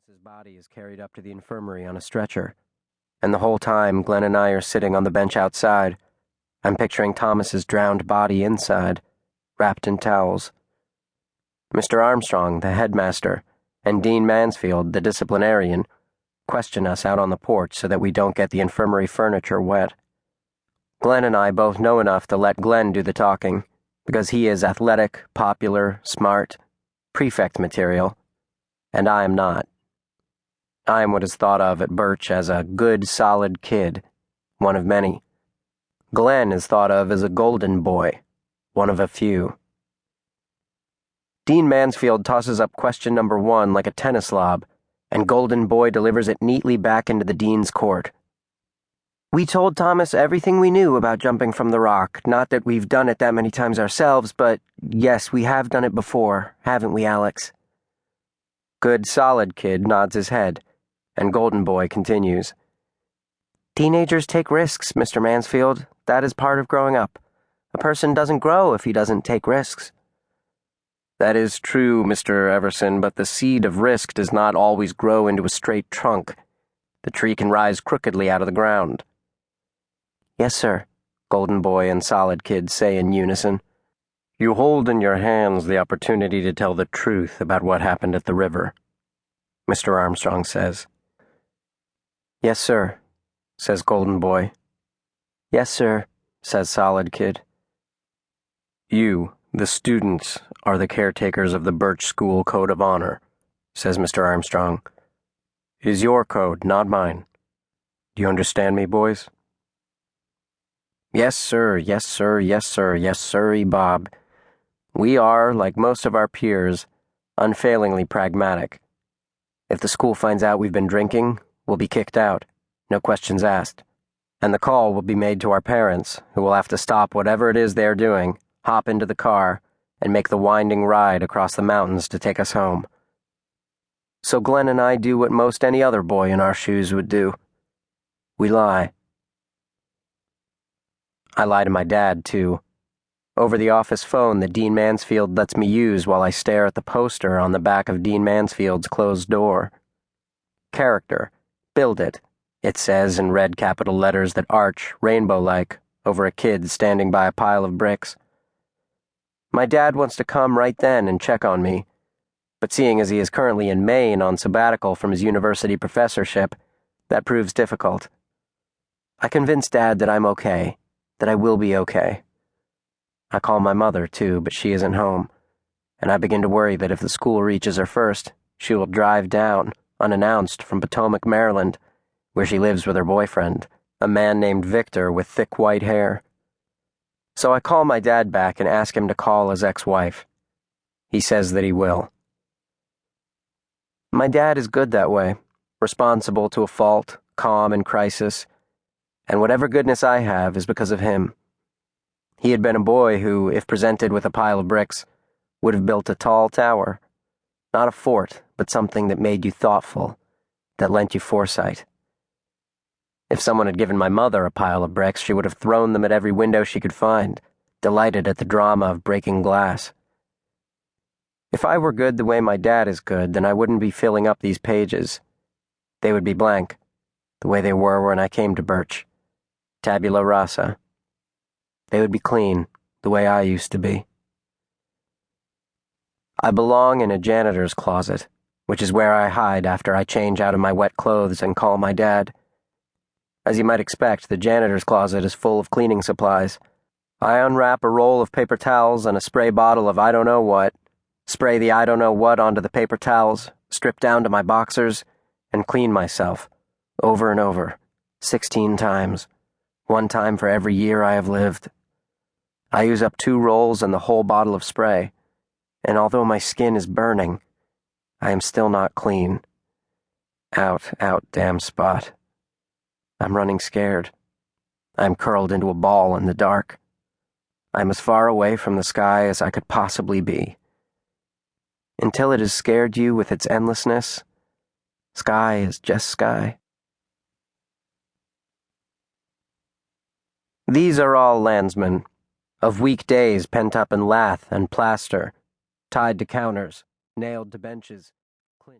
Thomas's body is carried up to the infirmary on a stretcher, and the whole time Glenn and I are sitting on the bench outside, I'm picturing Thomas's drowned body inside, wrapped in towels. Mr. Armstrong, the headmaster, and Dean Mansfield, the disciplinarian, question us out on the porch so that we don't get the infirmary furniture wet. Glenn and I both know enough to let Glenn do the talking, because he is athletic, popular, smart, prefect material, and I am not. I am what is thought of at Birch as a good, solid kid, one of many. Glenn is thought of as a golden boy, one of a few. Dean Mansfield tosses up question number 1 like a tennis lob, and Golden Boy delivers it neatly back into the dean's court. We told Thomas everything we knew about jumping from the rock, not that we've done it that many times ourselves, but yes, we have done it before, haven't we, Alex? Good, solid kid nods his head, and Golden Boy continues. Teenagers take risks, Mr. Mansfield. That is part of growing up. A person doesn't grow if he doesn't take risks. That is true, Mr. Everson, but the seed of risk does not always grow into a straight trunk. The tree can rise crookedly out of the ground. Yes, sir, Golden Boy and Solid Kid say in unison. You hold in your hands the opportunity to tell the truth about what happened at the river, Mr. Armstrong says. Yes, sir, says Golden Boy. Yes, sir, says Solid Kid. You, the students, are the caretakers of the Birch School Code of Honor, says Mr. Armstrong. It is your code, not mine. Do you understand me, boys? Yes, sir, yes, sir, yes, sir, yes, sirree, Bob. We are, like most of our peers, unfailingly pragmatic. If the school finds out we've been drinking, we'll be kicked out, no questions asked. And the call will be made to our parents, who will have to stop whatever it is they're doing, hop into the car, and make the winding ride across the mountains to take us home. So Glenn and I do what most any other boy in our shoes would do. We lie. I lie to my dad, too. Over the office phone that Dean Mansfield lets me use while I stare at the poster on the back of Dean Mansfield's closed door. Character. Build it, it says in red capital letters that arch, rainbow-like, over a kid standing by a pile of bricks. My dad wants to come right then and check on me, but seeing as he is currently in Maine on sabbatical from his university professorship, that proves difficult. I convince Dad that I'm okay, that I will be okay. I call my mother, too, but she isn't home, and I begin to worry that if the school reaches her first, she will drive down, unannounced, from Potomac, Maryland, where she lives with her boyfriend, a man named Victor with thick white hair. So I call my dad back and ask him to call his ex-wife. He says that he will. My dad is good that way, responsible to a fault, calm in crisis, and whatever goodness I have is because of him. He had been a boy who, if presented with a pile of bricks, would have built a tall tower. Not a fort, but something that made you thoughtful, that lent you foresight. If someone had given my mother a pile of bricks, she would have thrown them at every window she could find, delighted at the drama of breaking glass. If I were good the way my dad is good, then I wouldn't be filling up these pages. They would be blank, the way they were when I came to Birch. Tabula rasa. They would be clean, the way I used to be. I belong in a janitor's closet, which is where I hide after I change out of my wet clothes and call my dad. As you might expect, the janitor's closet is full of cleaning supplies. I unwrap a roll of paper towels and a spray bottle of I don't know what, spray the I don't know what onto the paper towels, strip down to my boxers, and clean myself, over and over, 16 times, 1 time for every year I have lived. I use up 2 rolls and the whole bottle of spray, and although my skin is burning, I am still not clean. Out, damn spot. I'm running scared. I'm curled into a ball in the dark. I'm as far away from the sky as I could possibly be. Until it has scared you with its endlessness, sky is just sky. These are all landsmen, of weekdays pent up in lath and plaster, tied to counters, nailed to benches,